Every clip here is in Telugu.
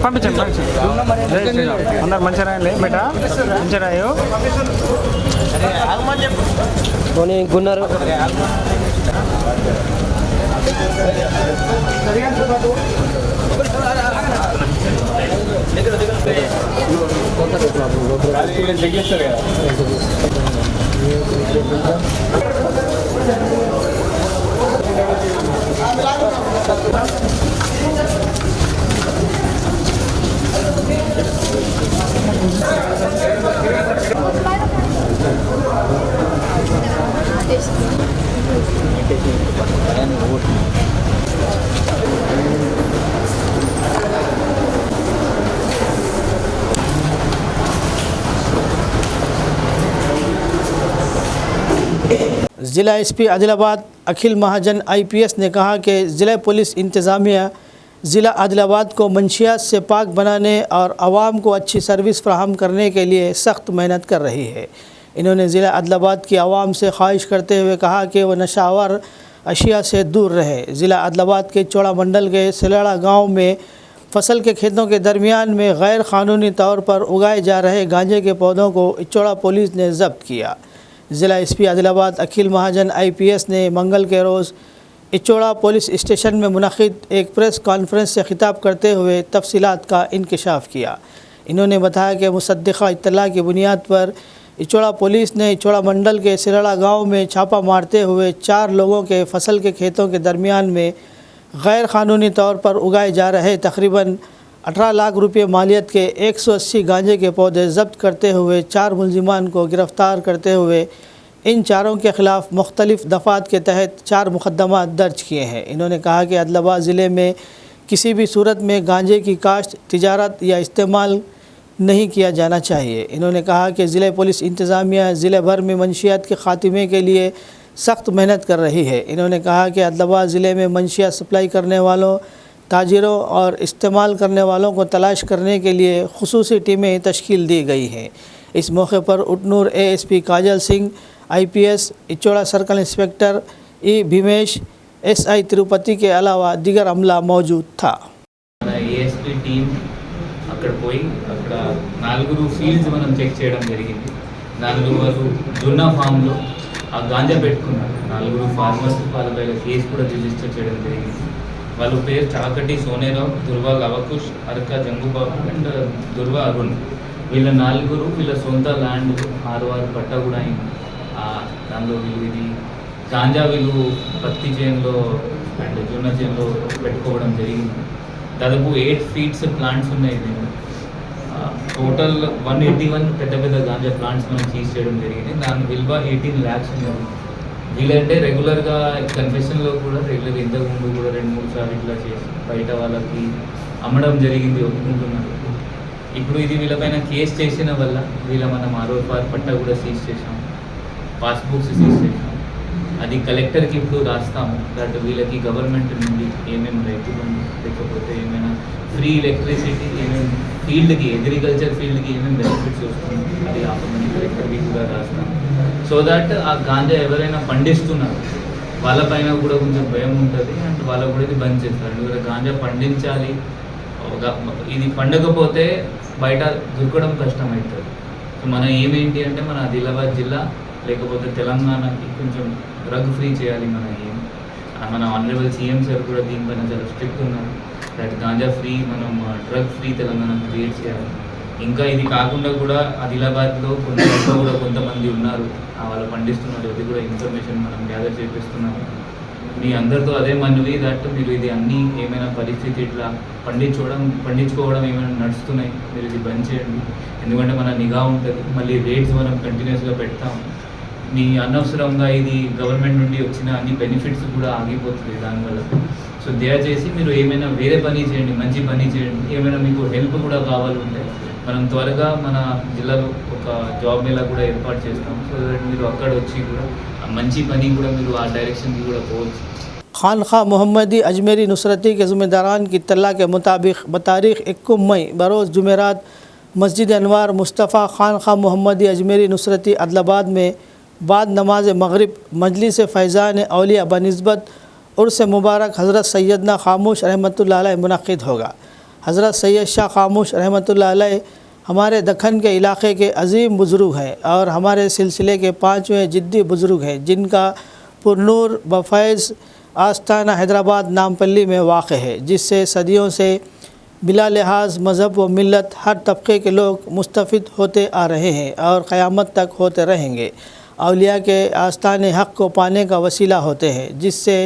పంపించండి అందరు మంచిగా రాయలే బేట మంచిగా రాయో గున్నారు. ज़िला एसपी आदिलाबाद अखिल महाजन आईपीएस ने कहा कि ज़िला पुलिस इंतज़ामिया ज़िला आदिलाबाद को मंशियात से पाक बनाने और आवाम को अच्छी सर्विस फराहम करने के लिए सख्त मेहनत कर रही है। इन्होंने ज़िला आदिलाबाद की आवाम से ख्वाहिश करते हुए कहा कि वह नशावर अशिया से दूर रहे। ज़िला आदिलाबाद के चौड़ा मंडल के सिलाड़ा गाँव में फसल के खेतों के दरमियान में गैर क़ानूनी तौर पर उगाए जा रहे गांजे के पौधों को इचोड़ा पुलिस ने ज़ब्त किया। ज़िला एसपी आदिलाबाद अखिल महाजन आईपीएस ने मंगल के रोज़ इचोड़ा पुलिस स्टेशन में मुनक़िद एक प्रेस कॉन्फ्रेंस से खिताब करते हुए तफसीलात का इंकशाफ किया। इन्होंने बताया कि मुसद्दिक़ा इत्तला की बुनियाद पर इचोड़ा पुलिस ने इचोड़ा मंडल के सिराड़ा गांव में छापा मारते हुए 4 लोगों के फसल के खेतों के दरमियान में गैर क़ानूनी तौर पर उगाए जा रहे तकरीबन 18 लाख रुपये मालियत के 180 गांजे के पौधे जब्त करते हुए 4 मुलजिमान को गिरफ़्तार करते हुए इन चारों के ख़िलाफ़ मुख्तलिफ़ दफ़ात के तहत 4 मुकदमा दर्ज किए हैं। इन्होंने कहा कि आदिलाबाद ज़िले में किसी भी सूरत में गांजे की काश्त, तिजारत या इस्तेमाल नहीं किया जाना चाहिए। इन्होंने कहा कि ज़िला पुलिस इंतज़ामिया ज़िले भर में मंशियात के ख़ात्मे के लिए सख्त मेहनत कर रही है। इन्होंने कहा कि आदिलाबाद ज़िले में मंशियात सप्लाई करने वालों, ताजिरों और इस्तेमाल करने वालों को तलाश करने के लिए खुसूसी टीमें तश्कील दी गई हैं। इस मौके पर Utnoor ASP Kajal Singh, IPS Ichoda circle inspector E Bheemesh, SI Tirupati के अलावा दीगर अमला मौजूद था। ASP టీం అక్కడ పోయి అక్కడ 4 ఫీల్డ్స్ మనం చెక్ చేయడం జరిగింది. దానిలో వారు జున్నా ఫామ్లో ఆ గాంజా పెట్టుకున్నారు. 4 ఫార్మర్స్ వాళ్ళపై కేసు కూడా రిజిస్టర్ చేయడం జరిగింది. వాళ్ళ పేరు చాకటి సోనేరావు, దుర్వా లవకుష్, అరక జంగుబాబు అండ్ దుర్వా అరుణ్. వీళ్ళ 4 వీళ్ళ సొంత ల్యాండ్ 6 పట్టా కూడా అయింది. దానిలో వీళ్ళు ఇది గాంజా వీళ్ళు పత్తి చేనులో అండ్ జొన్న చేనులో పెట్టుకోవడం జరిగింది. దాదాపు 8 ఫీట్స్ ప్లాంట్స్ ఉన్నాయి దీంట్లో. టోటల్ 181 పెద్ద పెద్ద గాంజా ప్లాంట్స్ మనం సీజ్ చేయడం జరిగింది. దాని విలువ 18 lakhs ఉన్నది. వీళ్ళంటే రెగ్యులర్గా కన్ఫెషన్లో కూడా రెగ్యులర్ ఇంతకుముందు కూడా 2-3 సార్లు ఇట్లా చేసి బయట వాళ్ళకి అమ్మడం జరిగింది, ఒప్పుకుంటున్నారు. ఇప్పుడు ఇది వీళ్ళపైన కేసు చేసిన వల్ల వీళ్ళ మనం 6 పట్టా కూడా సీజ్ చేసాం, పాస్బుక్స్ సీజ్ చేసాం. అది కలెక్టర్కి ఇప్పుడు రాస్తాము. దట్ వీళ్ళకి గవర్నమెంట్ నుండి ఏమేమి రైతులు లేకపోతే ఏమైనా ఫ్రీ ఎలక్ట్రిసిటీ, ఏమేమి ఫీల్డ్కి అగ్రికల్చర్ ఫీల్డ్కి ఏమేమి బెనిఫిట్స్ వస్తుంది అది ఆపమని కలెక్టర్కి కూడా రాస్తాము. సో దట్ ఆ గాంజా ఎవరైనా పండిస్తున్నారు వాళ్ళపైన కూడా కొంచెం భయం ఉంటుంది అండ్ వాళ్ళకు కూడా ఇది బంద్ చేస్తారు. ఎందుకంటే గాంజా పండించాలి, ఇది పండకపోతే బయట దొరకడం కష్టమవుతుంది. సో మన ఏమేంటి అంటే మన ఆదిలాబాద్ జిల్లా లేకపోతే తెలంగాణకి కొంచెం డ్రగ్ ఫ్రీ చేయాలి. మన ఆనరబుల్ CM సార్ కూడా దీనిపైన చాలా స్ట్రిక్ట్ ఉన్నారు. దట్ గాంజా ఫ్రీ, మనం డ్రగ్ ఫ్రీ తెలంగాణ క్రియేట్ చేయాలి. ఇంకా ఇది కాకుండా కూడా ఆదిలాబాద్లో కూడా కొంతమంది ఉన్నారు వాళ్ళు పండిస్తున్నారు. అది కూడా ఇన్ఫర్మేషన్ మనం గ్యాదర్ చేపిస్తున్నాము. మీ అందరితో అదే మనవి దట్ మీరు ఇది అన్నీ ఏమైనా పరిస్థితి ఇట్లా పండించుకోవడం ఏమైనా నడుస్తున్నాయి, మీరు ఇది బంద్ చేయండి. ఎందుకంటే మన నిఘా ఉంటుంది, మళ్ళీ రేట్స్ మనం కంటిన్యూస్గా పెడతాము. మీ అనవసరంగా ఇది గవర్నమెంట్ నుండి వచ్చిన అన్ని బెనిఫిట్స్ కూడా ఆగిపోతుంది దానివల్ల. సో దయచేసి మీరు ఏమైనా వేరే పని చేయండి, మంచి పని చేయండి. ఏమైనా మీకు హెల్ప్ కూడా కావాలంటే మనం త్వరగా మన జిల్లాలో ఒక జాబ్ మేళా కూడా ఏర్పాటు చేస్తాం. సో దట్ మీరు అక్కడ వచ్చి కూడా మంచి పని కూడా మీరు ఆ డైరెక్షన్కి కూడా పోవచ్చు. खानखा मोहम्मदी अजमेरी नुसरती के ज़िम्मेदारान की इत्तला के मुताबिक बतारीख़ 21 मई बरोज़ जुमेरात मस्जिद अनवार मुस्तफ़ा खानखा मोहम्मदी अजमेरी नुसरती आदिलाबाद में बाद नमाज मगरिब मजलिस फ़ैज़ान औलिया बनिस्बत उर्स मुबारक हज़रत सैयदना खामोश रहमतुल्लाह अलैह मुनक़्क़िद होगा। हज़रत सैयद शाह खामोश रहमतुल्लाह अलैह हमारे दक्खन के इलाक़े के अजीम बुज़ुर्ग हैं और हमारे सिलसिले के 5वें जिद्दी बुज़ुर्ग हैं, जिनका पुरनूर बफ़ैज़ आस्ताना हैदराबाद नामपल्ली में वाक़ है, जिससे सदियों से बिला लिहाज मज़हब व मिलत हर तबके के लोग मुस्तफ़िद होते आ रहे हैं और क़यामत तक होते रहेंगे। औलिया के आस्ताने हक़ को पाने का वसीला होते हैं, जिससे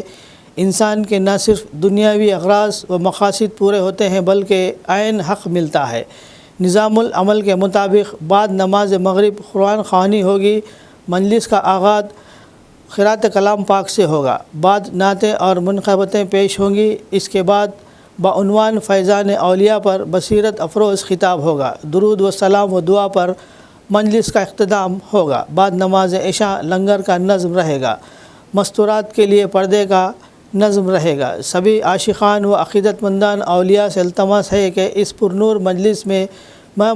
इंसान के न सिर्फ दुनियावी अग़राज़ व मक़ासिद पूरे होते हैं बल्कि ऐन हक़ मिलता है। निज़ामुल अमल के मुताबिक बाद नमाज मगरिब कुरान ख़वानी होगी। मजलिस का आगाज़ क़िरात कलाम पाक से होगा। बाद नातें और मुनक़बतें पेश होंगी। इसके बाद बउनवान फ़ैज़ान औलिया पर बसीरत अफरोज़ ख़िताब होगा। दुरूद व सलाम व दुआ पर मजलिस का इख्तिताम होगा। बाद नमाज इशा लंगर का नज़्म रहेगा। मस्तूरात के लिए पर्दे का नज़्म रहेगा। सभी आशिक़ान व अक़ीदतमंदान औलिया से इल्तमास है कि इस पुरनूर मजलिस में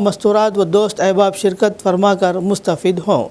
मस्तूरात व दोस्त अहबाब शिरकत फरमा कर मुस्तफ़िद हों।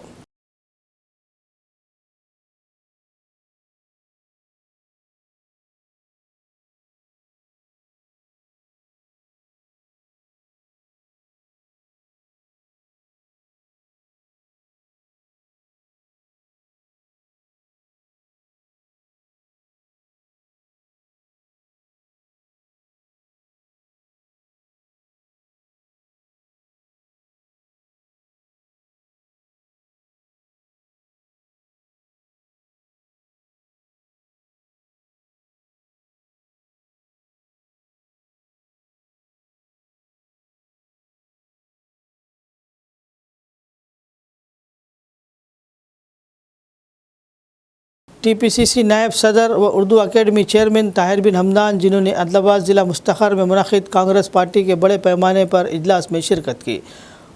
टीपीसीसी नायब सदर व उर्दू अकेडमी चेयरमैन ताहिर बिन हमदान, जिन्होंने आदिलाबाद ज़िला मुस्तखर में मुनक़िद कांग्रेस पार्टी के बड़े पैमाने पर इजलास में शिरकत की।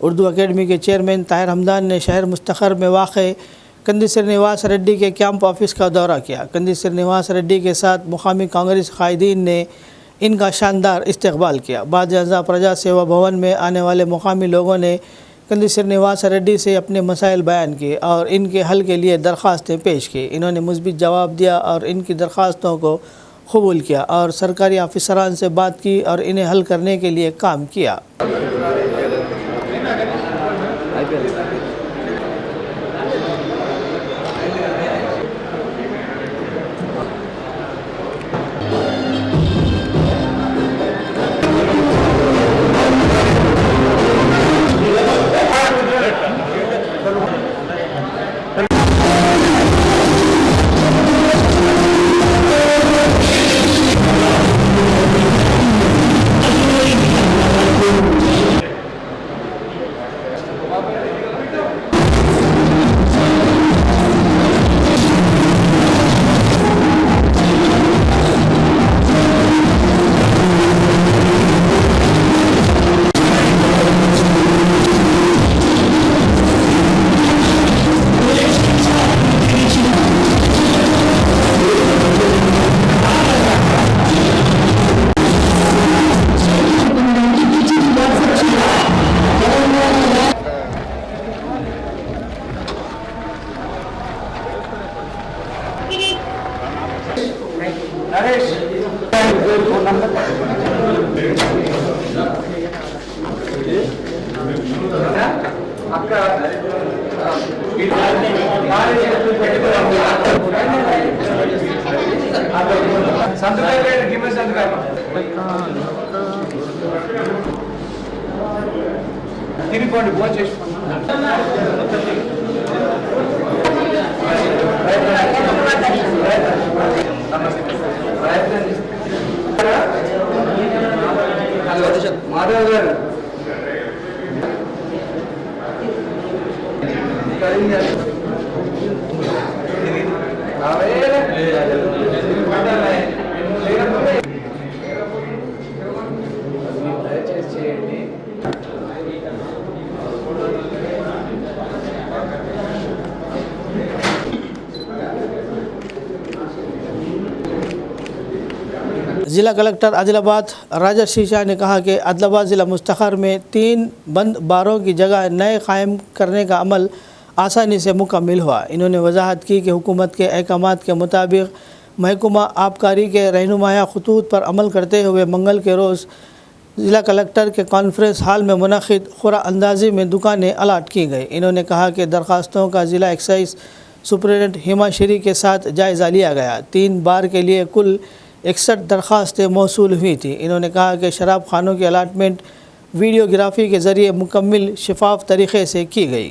उर्दू अकेडमी के चेयरमैन ताहिर हमदान ने शहर मुस्तखर में वाक़ कंदी श्रीनिवास रेड्डी के कैंप ऑफिस का दौरा किया। कंदी श्रीनिवास रेड्डी के साथ मुकामी कांग्रेस कायदीन ने इनका शानदार इस्तकबाल किया। बाद अज़ा प्रजा सेवा भवन में आने वाले मुकामी लोगों ने कंदी श्रीनिवास रेड्डी से अपने मसाइल बयान किए और इनके हल के लिए दरख्वास्तें पेश की। इन्होंने मुस्बित जवाब दिया और इनकी दरख्वास्तों को कबूल किया और सरकारी अफसरान से बात की और इन्हें हल करने के लिए काम किया। ज़िला कलेक्टर आदिलाबाद राजर्षि शाह ने कहा कि आदिलाबाद ज़िला मुस्तखर में 3 बंद बारों की जगह नए कायम करने का अमल आसानी से मुकम्मल हुआ। इन्होंने वजाहत की कि हुकूमत के अहकामात के मुताबिक महकमा आबकारी के रहनुमाया खतूत पर अमल करते हुए मंगल के रोज़ ज़िला कलेक्टर के कॉन्फ्रेंस हॉल में मुनक़िद खुरा अंदाज़ी में दुकानें अलाट की गई। इन्होंने कहा कि दरख्वास्तों का ज़िला एक्साइज सुपरिटेंडेंट हिमा श्री के साथ जायज़ा लिया गया। 3 बार के लिए कुल 61 दरख्वास्तें मौसूल हुई थी। इन्होंने कहा कि शराब खानों की अलाटमेंट वीडियोग्राफी के ज़रिए मुकम्मल शफाफ तरीक़े से की गई।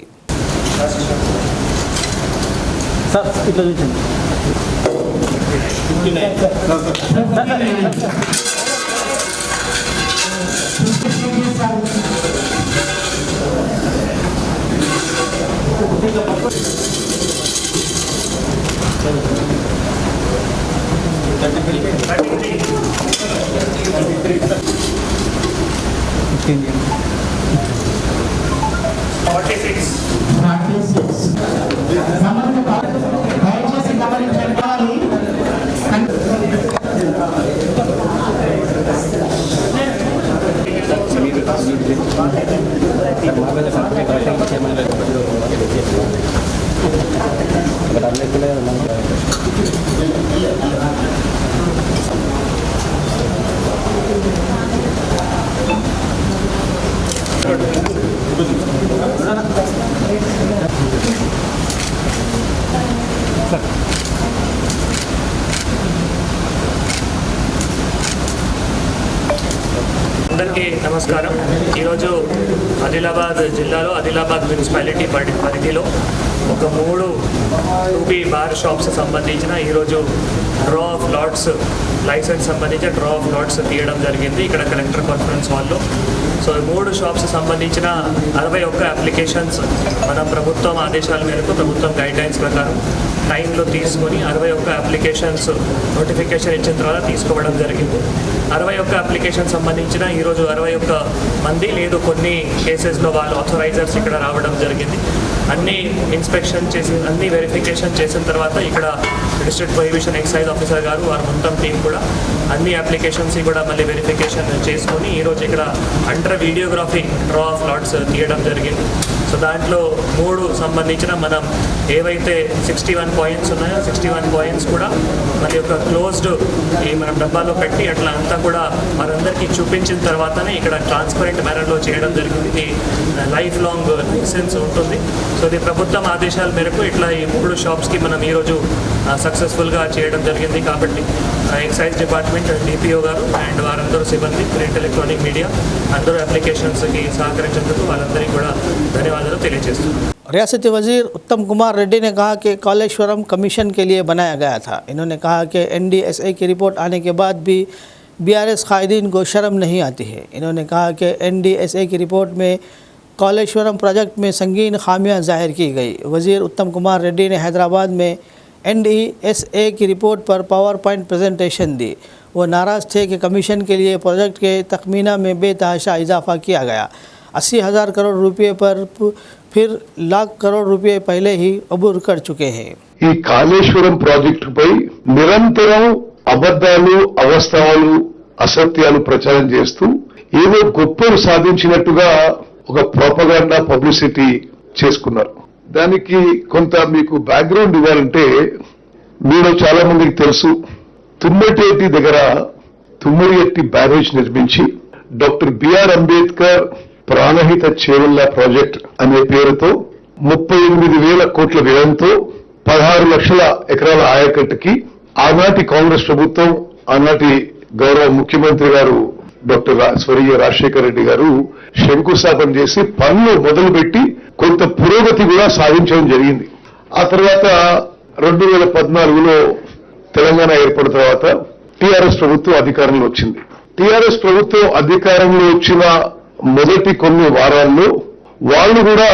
అందరికీ అందరికీ నమస్కారం. ఈరోజు ఆదిలాబాద్ జిల్లాలో ఆదిలాబాద్ మున్సిపాలిటీ పరిధిలో ఒక 3 టూబీ బార్ షాప్స్ సంబంధించిన ఈరోజు డ్రా ఆఫ్ లాట్స్ లైసెన్స్ సంబంధించిన డ్రా ఆఫ్ లాట్స్ తీయడం జరిగింది ఇక్కడ కలెక్టర్ కాన్ఫరెన్స్ హాల్లో. సో 3 షాప్స్ సంబంధించిన 61 అప్లికేషన్స్ మనం ప్రభుత్వం ఆదేశాల మేరకు ప్రభుత్వం గైడ్లైన్స్ ప్రకారం టైంలో తీసుకొని 61 అప్లికేషన్స్ నోటిఫికేషన్ ఇచ్చిన తర్వాత తీసుకోవడం జరిగింది. 61 అప్లికేషన్ సంబంధించిన ఈరోజు 61 మంది లేదు కొన్ని కేసెస్లో వాళ్ళు ఆథరైజర్స్ ఇక్కడ రావడం జరిగింది. అన్ని ఇన్స్పెక్షన్ చేసి అన్ని వెరిఫికేషన్ చేసిన తర్వాత ఇక్కడ డిస్ట్రిక్ట్ ప్రొహిబిషన్ ఎక్సైజ్ ఆఫీసర్ గారు వారు మొత్తం టీం కూడా అన్ని అప్లికేషన్స్ కూడా మళ్ళీ వెరిఫికేషన్ చేసుకొని ఈరోజు ఇక్కడ under videography draw of lots తీయడం జరిగింది. సో దాంట్లో 3 సంబంధించిన మనం ఏవైతే 61 పాయింట్స్ ఉన్నాయో 61 పాయింట్స్ కూడా మరి ఒక క్లోజ్డ్ ఈ మనం డబ్బాలో పెట్టి అట్లా అంతా కూడా మనందరికీ చూపించిన తర్వాతనే ఇక్కడ ట్రాన్స్పరెంట్ మేనర్లో చేయడం జరిగింది. ఇది లైఫ్ లాంగ్ లైసెన్స్ ఉంటుంది. సో ఇది ప్రభుత్వం ఆదేశాల మేరకు ఇట్లా ఈ 3 షాప్స్కి మనం ఈరోజు సక్సెస్ఫుల్గా చేయడం జరిగింది. కాబట్టి ఎక్సైజ్ డిపార్ట్మెంట్ డిపిఓ గారు అండ్ వారందరూ సిబ్బంది ప్రింట్ ఎలక్ట్రానిక్ మీడియా అందరూ అప్లికేషన్స్కి సహకరించేందుకు వాళ్ళందరికీ కూడా ధన్యవాదాలు తెలియజేస్తున్నాను. रियासती वज़ीर उत्तम कुमार रेड्डी ने कहा कि कालेश्वरम कमीशन के लिए बनाया गया था. इन्होंने कहा कि NDSA की रिपोर्ट आने के बाद भी BRS कायदीन को शर्म नहीं आती है. इन्होंने कहा कि NDSA की रिपोर्ट में कालेश्वरम प्रोजेक्ट में संगीन खामियां जाहिर की गई. वज़ीर उत्तम कुमार रेड्डी ने हैदराबाद में NDSA की रिपोर्ट पर पावर पॉइंट प्रेजेंटेशन दी. वो नाराज़ थे कि कमीशन के लिए प्रोजेक्ट के तखमीना में बेतहाशा इजाफा किया गया. 80,000 करोड़ रुपये पर फिर लाख करोड़ रुपये पहले ही अबूर कर चुके हैं. ఈ కాళేశ్వరం ప్రాజెక్టుపై నిరంతరం అబద్ధాలు అవాస్తవాలు అసత్యాలు ప్రచారం చేస్తూ ఏదో గొప్పలు సాధించినట్టుగా ఒక ప్రోపగాండా పబ్లిసిటీ చేసుకున్నారు. దానికి కొంత మీకు బ్యాక్గ్రౌండ్ ఇవ్వాలంటే మీలో చాలా మందికి తెలుసు తుమ్మటేటి దగ్గర తుమ్మడిఎట్టి బ్యారేజ్ నిర్మించి doctor B R Ambedkar Pranahita Chevella project అనే పేరుతో 38,000 కోట్ల వ్యయంతో 16 లక్షల ఎకరాల ఆయకట్టుకి ఆనాటి కాంగ్రెస్ ప్రభుత్వం ఆనాటి గౌరవ ముఖ్యమంత్రి గారు డాక్టర్ స్వర్గీయ రాజశేఖర రెడ్డి గారు శంకుస్థాపన చేసి పనులు మొదలుపెట్టి కొంత పురోగతి కూడా సాధించడం జరిగింది. ఆ తర్వాత 2014లో తెలంగాణ ఏర్పడిన తర్వాత టీఆర్ఎస్ ప్రభుత్వం అధికారంలో వచ్చింది. టీఆర్ఎస్ ప్రభుత్వం అధికారంలో వచ్చిన మొదటి కొన్ని వారాల్లో వాళ్ళు కూడా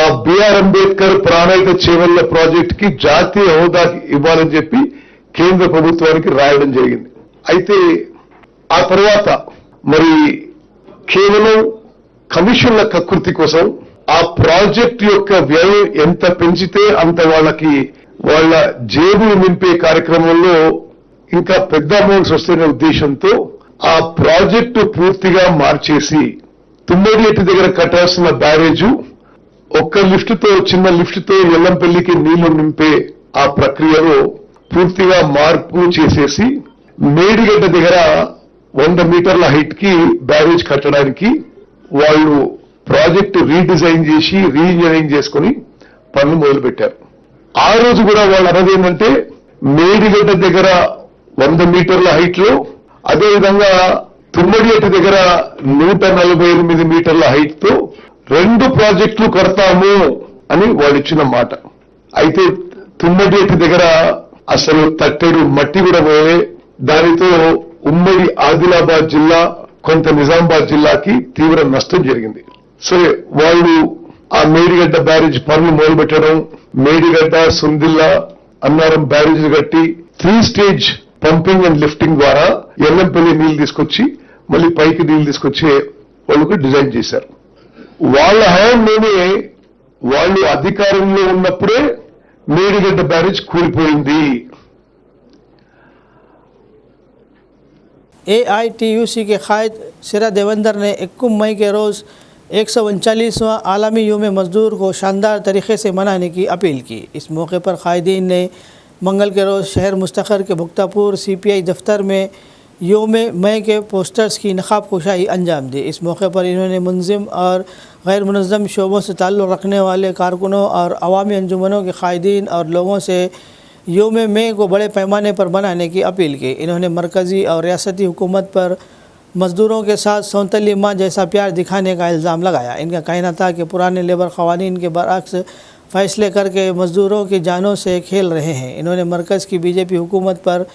ఆ బిఆర్ అంబేద్కర్ ప్రాణహిత చేవెళ్ల ప్రాజెక్ట్ కి జాతీయ హోదా ఇవ్వాలని చెప్పి కేంద్ర ప్రభుత్వానికి రాయడం జరిగింది. అయితే ఆ తర్వాత మరి కేవలం కమిషన్ల కకృతి కోసం ఆ ప్రాజెక్ట్ యొక్క వ్యయం ఎంత పెంచితే అంత వాళ్ళ జేబులు నింపే కార్యక్రమంలో ఇంకా పెద్ద అమౌంట్స్ వస్తున్న ఉద్దేశంతో ఆ ప్రాజెక్టు పూర్తిగా మార్చేసి తుమ్మడిఎట్టి దగ్గర కట్టాల్సిన బ్యారేజు ఒక్క లిఫ్ట్తో చిన్న లిఫ్ట్తో ఎల్లంపల్లికి నీళ్లు నింపే ఆ ప్రక్రియలో పూర్తిగా మార్పు చేసేసి మేడిగడ్డ దగ్గర 100 మీటర్ల హైట్ కి బ్యారేజ్ కట్టడానికి వాళ్ళు ప్రాజెక్టు రీడిజైన్ చేసి రీఇంజనీరింగ్ చేసుకుని పనులు మొదలుపెట్టారు. ఆ రోజు కూడా వాళ్ళు అన్నది ఏంటంటే మేడిగడ్డ దగ్గర 100 మీటర్ల హైట్ లో అదేవిధంగా తుమ్మడిఎట్టి దగ్గర 148 మీటర్ల హైట్ తో 2 ప్రాజెక్టులు కడతాము అని వాళ్ళు ఇచ్చిన మాట. అయితే తుమ్మడిఎట్టి దగ్గర అసలు తట్టెడు మట్టి కూడా పోయే దానితో ఉమ్మడి ఆదిలాబాద్ జిల్లా కొంత నిజామాబాద్ జిల్లాకి తీవ్ర నష్టం జరిగింది. సరే వాళ్ళు ఆ మేడిగడ్డ బ్యారేజ్ పనులు మొదలుపెట్టడం మేడిగడ్డ సుందిల్లా అన్నారం బ్యారేజ్ కట్టి 3 స్టేజ్ పంపింగ్ అండ్ లిఫ్టింగ్ ద్వారా ఎల్లంపల్లి నీళ్లు తీసుకొచ్చి మళ్ళీ పైకి నీళ్లు తీసుకొచ్చే వాళ్ళకు డిజైన్ చేశారు. వాళ్ళ హయాంలోనే వాళ్ళు అధికారంలో ఉన్నప్పుడే మేడిగడ్డ బ్యారేజ్ కూలిపోయింది. AITUC के कायद सिरा देवेंद्र ने 21 मई के रोज़ 139वां आलमी योम मज़दूर को शानदार तरीके से मनाने की अपील की. इस मौके पर कायदीन ने मंगल के रोज़ शहर मुस्तखर के भुक्तापुर CPI दफ्तर में योम मई के पोस्टर्स की नकाब कुशाई अंजाम दी. इस मौके पर इन्होंने मुनज़्ज़म और गैर मुनज़्ज़म शोबों से ताल्लुक़ रखने वाले कारकुनों और अवामी अंजुमनों के कायदीन और लोगों से योम मई को बड़े पैमाने पर मनाने की अपील की. इन्होंने मरकज़ी और रियासती हुकूमत पर मज़दूरों के साथ सौंतली माँ जैसा प्यार दिखाने का इल्ज़ाम लगाया। इनका कहना था कि पुराने लेबर क़वानीन के बरअक्स फ़ैसले करके मज़दूरों की जानों से खेल रहे हैं। इन्होंने मरकज़ की बीजेपी हुकूमत पर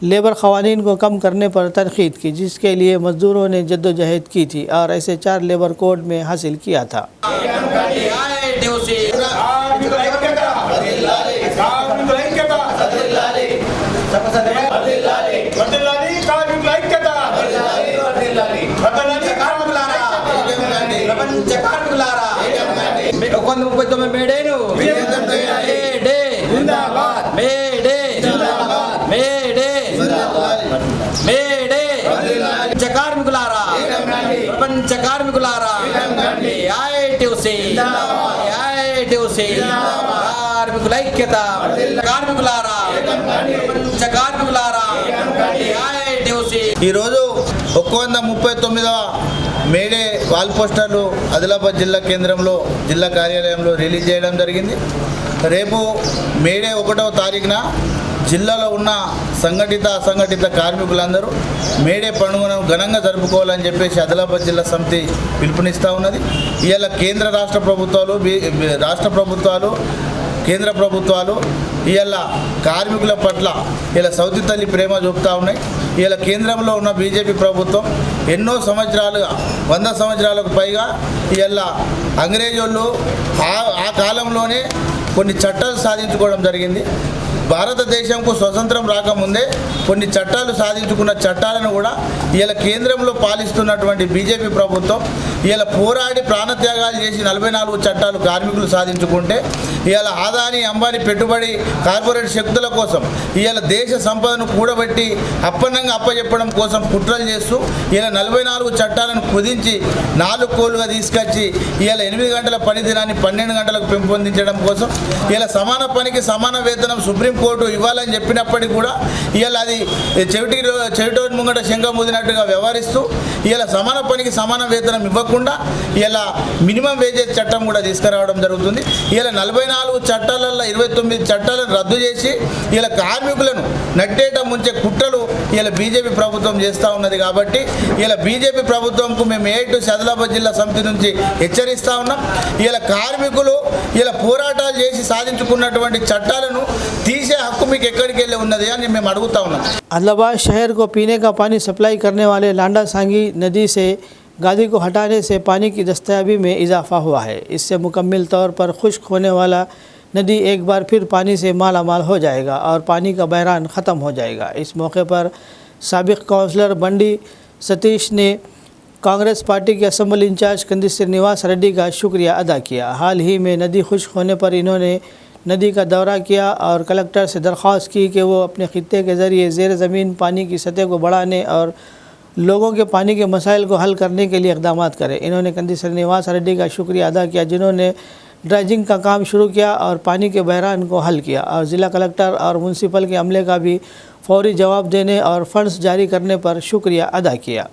लेबर क़वानीन को कम करने पर तनक़ीद की, जिसके लिए मज़दूरों ने जद्दोजहद की थी और ऐसे 4 लेबर कोड में हासिल किया था। ప్రపంచ కార్మికులారా కార్మికుల ఐక్యత కార్మికులారా ప్రపంచ కార్మికులారా ఈరోజు 139వ మేడే వాల్ పోస్టర్లు ఆదిలాబాద్ జిల్లా కేంద్రంలో జిల్లా కార్యాలయంలో రిలీజ్ చేయడం జరిగింది. రేపు మేడే 1వ తారీఖున జిల్లాలో ఉన్న సంఘటిత అసంఘటిత కార్మికులందరూ మేడే పండుగను ఘనంగా జరుపుకోవాలని చెప్పేసి ఆదిలాబాద్ జిల్లా సమితి పిలుపునిస్తూ ఉన్నది. ఇవాళ కేంద్ర రాష్ట్ర ప్రభుత్వాలు కేంద్ర ప్రభుత్వాలు ఇవాళ కార్మికుల పట్ల ఇలా సౌతి తల్లి ప్రేమ చూపుతూ ఉన్నాయి. ఇవాళ కేంద్రంలో ఉన్న బీజేపీ ప్రభుత్వం ఎన్నో సంవత్సరాలుగా 100 సంవత్సరాలకు పైగా ఇవాళ అంగ్రేజోళ్ళు ఆ కాలంలోనే కొన్ని చట్టాలు సాధించుకోవడం జరిగింది. భారతదేశంకు స్వతంత్రం రాకముందే కొన్ని చట్టాలు సాధించుకున్న చట్టాలను కూడా ఇలా కేంద్రంలో పాలిస్తున్నటువంటి బీజేపీ ప్రభుత్వం ఇలా పోరాడి ప్రాణత్యాగాలు చేసి 44 చట్టాలు కార్మికులు సాధించుకుంటే ఇవాళ ఆదాని అంబానీ పెట్టుబడి కార్పొరేట్ శక్తుల కోసం ఇవాళ దేశ సంపదను కూడబెట్టి అప్పన్నంగా అప్పచెప్పడం కోసం కుట్రలు చేస్తూ ఇలా 44 చట్టాలను కుదించి 4 కోలుగా తీసుకొచ్చి ఇవాళ 8 గంటల పని దినాన్ని 12 గంటలకు పెంపొందించడం కోసం ఇలా సమాన పనికి సమాన వేతనం సుప్రీంకోర్టు ఇవ్వాలని చెప్పినప్పటికీ కూడా ఇవాళ అది చెవిటోని ముంగట శంఖం ముదినట్టుగా వ్యవహరిస్తూ ఇలా సమాన పనికి సమాన వేతనం ఇవ్వకుండా ఇలా మినిమం వేజెస్ చట్టం కూడా తీసుకురావడం జరుగుతుంది. ఇలా 44 చట్టాలలో 29 చట్టాలను రద్దు చేసి ఇలా కార్మికులను నట్టేట ముంచే కుట్రలు ఇలా బీజేపీ ప్రభుత్వం చేస్తూ ఉన్నది. కాబట్టి ఇలా బీజేపీ ప్రభుత్వంకు మేము ఏఐటి ఆదిలాబాద్ జిల్లా సమితి నుంచి హెచ్చరిస్తూ ఉన్నాం. ఇలా కార్మికులు ఇలా పోరాటాలు చేసి సాధించుకున్నటువంటి చట్టాలను తీసే హక్కు మీకు ఎక్కడికి వెళ్ళి ఉన్నది అని మేము అడుగుతా ఉన్నాం. आदिलाबाद शहर को पीने का पानी सप्लाई करने वाले लांडा सांगी नदी से गादी को हटाने से पानी की दस्तयाबी में इजाफा हुआ है। इससे मुकम्मल तौर पर खुश्क होने वाला नदी एक बार फिर पानी से माला माल हो जाएगा और पानी का बहरान ख़त्म हो जाएगा। इस मौके पर साबिक़ काउंसलर बंडी सतीश ने कांग्रेस पार्टी के असम्बली इंचार्ज कंदी श्रीनिवास रेड्डी का शुक्रिया अदा किया। हाल ही में नदी खुश्क होने पर इन्होंने नदी का दौरा किया और कलेक्टर से दरख्वास्त की कि वो अपने खित्ते के ज़रिए ज़ेर ज़मीन पानी की सतह को बढ़ाने और लोगों के पानी के मसाइल को हल करने के लिए इक़दाम करें। इन्होंने कंदी श्रीनिवास रेड्डी का शुक्रिया अदा किया, जिन्होंने ड्रेजिंग का काम शुरू किया और पानी के बहरान को हल किया, और ज़िला कलेक्टर और म्यूनसिपल के अमले का भी फौरी जवाब देने और फ़ंड्स जारी करने पर शुक्रिया अदा किया।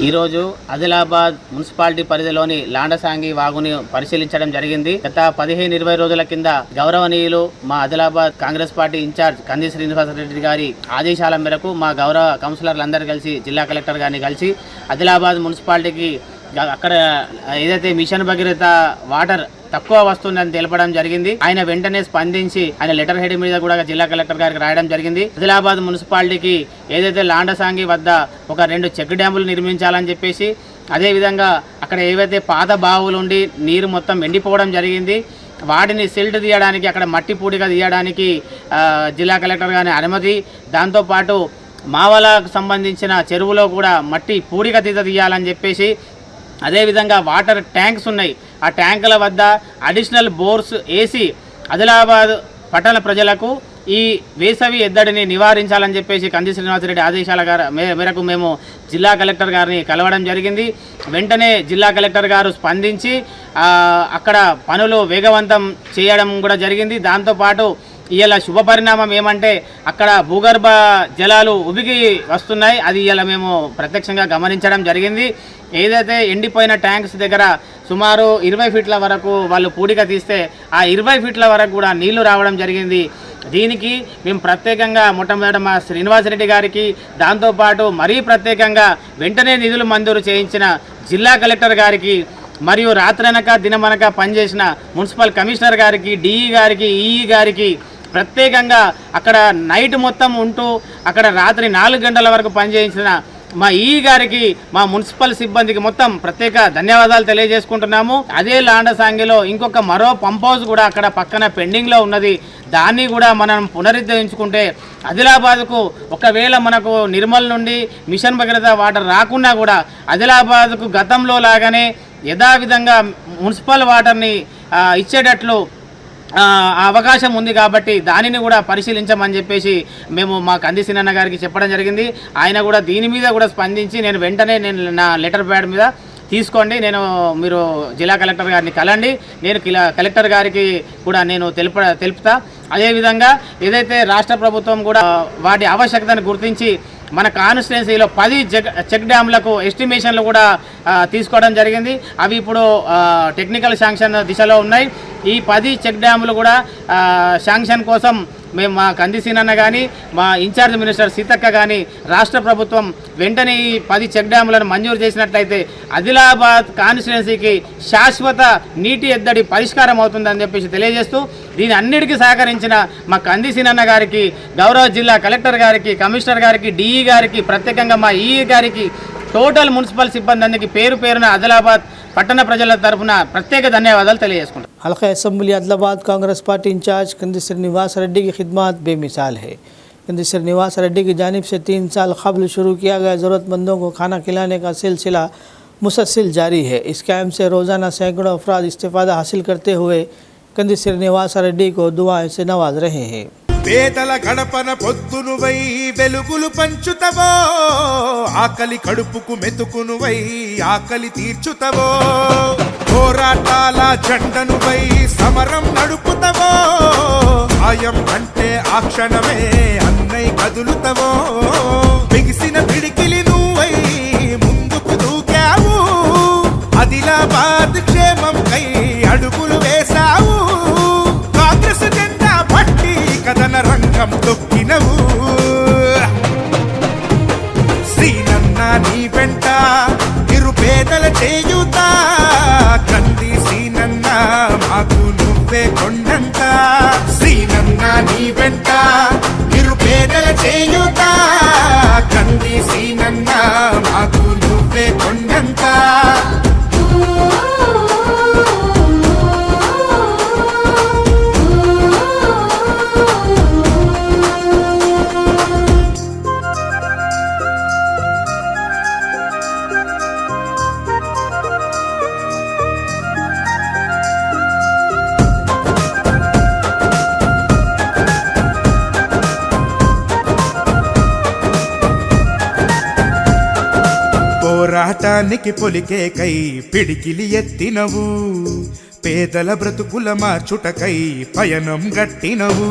ఈరోజు ఆదిలాబాద్ మున్సిపాలిటీ పరిధిలోని లాండసాంగి వాగుని పరిశీలించడం జరిగింది. గత 15-20 రోజుల కింద గౌరవనీయులు మా ఆదిలాబాద్ కాంగ్రెస్ పార్టీ ఇన్ఛార్జ్ కంది శ్రీనివాసరెడ్డి గారి ఆదేశాల మేరకు మా గౌరవ కౌన్సిలర్లందరూ కలిసి జిల్లా కలెక్టర్ గారిని కలిసి ఆదిలాబాద్ మున్సిపాలిటీకి అక్కడ ఏదైతే మిషన్ భగీరథ వాటర్ తక్కువ వస్తుందని తెలపడం జరిగింది. ఆయన వెంటనే స్పందించి ఆయన లెటర్ హెడ్ మీద కూడా జిల్లా కలెక్టర్ గారికి రాయడం జరిగింది. ఆదిలాబాద్ మున్సిపాలిటీకి ఏదైతే లాండసాంగి వద్ద ఒక 2 చెక్ డ్యాములు నిర్మించాలని చెప్పేసి, అదేవిధంగా అక్కడ ఏవైతే పాత బావులు ఉండి నీరు మొత్తం ఎండిపోవడం జరిగింది, వాటిని సిల్ట్ తీయడానికి అక్కడ మట్టి పూడిగా తీయడానికి జిల్లా కలెక్టర్ గారి అనుమతి, దాంతోపాటు మావలకు సంబంధించిన చెరువులో కూడా మట్టి పూడిగా తీయాలని చెప్పేసి, అదేవిధంగా వాటర్ ట్యాంక్స్ ఉన్నాయి, ఆ ట్యాంకుల వద్ద అడిషనల్ బోర్స్ వేసి ఆదిలాబాద్ పట్టణ ప్రజలకు ఈ వేసవి ఎద్దడిని నివారించాలని చెప్పేసి కంది శ్రీనివాసరెడ్డి ఆదేశాల మేరకు మేము జిల్లా కలెక్టర్ గారిని కలవడం జరిగింది. వెంటనే జిల్లా కలెక్టర్ గారు స్పందించి అక్కడ పనులు వేగవంతం చేయడం కూడా జరిగింది. దాంతోపాటు ఇవాళ శుభ పరిణామం ఏమంటే అక్కడ భూగర్భ జలాలు ఉబికి వస్తున్నాయి. అది ఇవాళ మేము ప్రత్యక్షంగా గమనించడం జరిగింది. ఏదైతే ఎండిపోయిన ట్యాంక్స్ దగ్గర సుమారు 20 ఫీట్ల వరకు వాళ్ళు పూడిక తీస్తే ఆ 20 ఫీట్ల వరకు కూడా నీళ్లు రావడం జరిగింది. దీనికి మేము ప్రత్యేకంగా మొట్టమొదట మా శ్రీనివాసరెడ్డి గారికి, దాంతోపాటు మరీ ప్రత్యేకంగా వెంటనే నిధులు మంజూరు చేయించిన జిల్లా కలెక్టర్ గారికి, మరియు రాత్రనక దినమనక పనిచేసిన మున్సిపల్ కమిషనర్ గారికి, డిఈ గారికి, ఈఈ గారికి, ప్రత్యేకంగా అక్కడ నైట్ మొత్తం ఉంటూ అక్కడ రాత్రి 4 గంటల వరకు పనిచేయించిన మా ఈఈ గారికి, మా మున్సిపల్ సిబ్బందికి మొత్తం ప్రత్యేక ధన్యవాదాలు తెలియజేసుకుంటున్నాము. అదే లాండసాంగిలో మరో పంప్ హౌస్ కూడా అక్కడ పక్కన పెండింగ్లో ఉన్నది. దాన్ని కూడా మనం పునరుద్ధరించుకుంటే ఆదిలాబాద్కు ఒకవేళ మనకు నిర్మల్ నుండి మిషన్ భగీరథ వాటర్ రాకున్నా కూడా ఆదిలాబాద్కు గతంలో లాగానే యథావిధంగా మున్సిపల్ వాటర్ని ఇచ్చేటట్లు అవకాశం ఉంది. కాబట్టి దానిని కూడా పరిశీలించమని చెప్పేసి మేము మా కంది సినన్న గారికి చెప్పడం జరిగింది. ఆయన కూడా దీని మీద కూడా స్పందించి వెంటనే నా లెటర్ ప్యాడ్ మీద తీసుకోండి, మీరు జిల్లా కలెక్టర్ గారిని కలండి, నేను కలెక్టర్ గారికి కూడా నేను తెలుపుతా. అదేవిధంగా ఏదైతే రాష్ట్ర ప్రభుత్వం కూడా వాటి ఆవశ్యకతను గుర్తించి మన కాన్స్టిట్యున్సీలో 10 చెక్ డ్యామ్లకు ఎస్టిమేషన్లు కూడా తీసుకోవడం జరిగింది. అవి ఇప్పుడు టెక్నికల్ శాంక్షన్ దిశలో ఉన్నాయి. ఈ 10 చెక్ డ్యాములు కూడా శాంక్షన్ కోసం మేము మా కంది సీనన్న కానీ, మా ఇన్ఛార్జ్ మినిస్టర్ సీతక్క కానీ రాష్ట్ర ప్రభుత్వం వెంటనే ఈ 10 చెక్ డ్యాములను మంజూరు చేసినట్లయితే ఆదిలాబాద్ కాన్స్టిట్యున్సీకి శాశ్వత నీటి ఎద్దడి పరిష్కారం అవుతుందని చెప్పేసి తెలియజేస్తూ, దీని అన్నిటికీ సహకరించిన మా కంది సీనన్న గారికి, గౌరవ జిల్లా కలెక్టర్ గారికి, కమిషనర్ గారికి, డిఈ గారికి, ప్రత్యేకంగా మా ఈఈ గారికి, టోటల్ మున్సిపల్ సిబ్బంది అందరికీ పేరు పేరున ఆదిలాబాద్ పట్టణ ప్రజల తరఫున ప్రత్యేక ధన్యవాదాలు తెలియజేసుకుంటాం. हल्का assembly Adilabad Congress party incharge Kandi Srinivas Reddy की खिदमत बेमिसाल है। कंदी श्रीनिवास रेड्डी की जानिब से 3 साल कबल शुरू किया गया ज़रूरतमंदों को खाना खिलाने का सिलसिला मुसलसल जारी है। इस कैम्प से रोज़ाना सैकड़ों अफराद इस्तेफ़ादा हासिल करते हुए कंदी श्रीनिवास रेड्डी को दुआएं से नवाज रहे हैं। పేదల గడపన పొద్దునువై వెలుగులు పంచుతవో, ఆకలి కడుపుకు మెతుకునువై ఆకలి తీర్చుతవో, పోరాటాల జెండనువై సమరం నడుపుతవో, ఆయం అంటే ఆ క్షణమే అన్నై కదులుతవో, బిగిసిన పిడికిలి నువ్వై ముందుకు దూకావు, ఆదిలాబాద్ క్షేమం కై అడుగులు వేశావు, కాంగ్రెస్ జెండా పట్టి కథన రంగం తొక్కినవు, శ్రీనన్న నీ వెంట నిరుపేదల చేయుత, కంది శ్రీనన్న మాకు నువ్వే కొండంత, శ్రీనన్న నీ వెంట నిరుపేదల చేయుత, కంది శ్రీనన్న మాకు నువ్వే కొండంత. పోరాటానికి పొలికే కై పిడికిలి ఎత్తినవు, పేదల బ్రతుకుల మార్చుటకై పయనం గట్టినవు,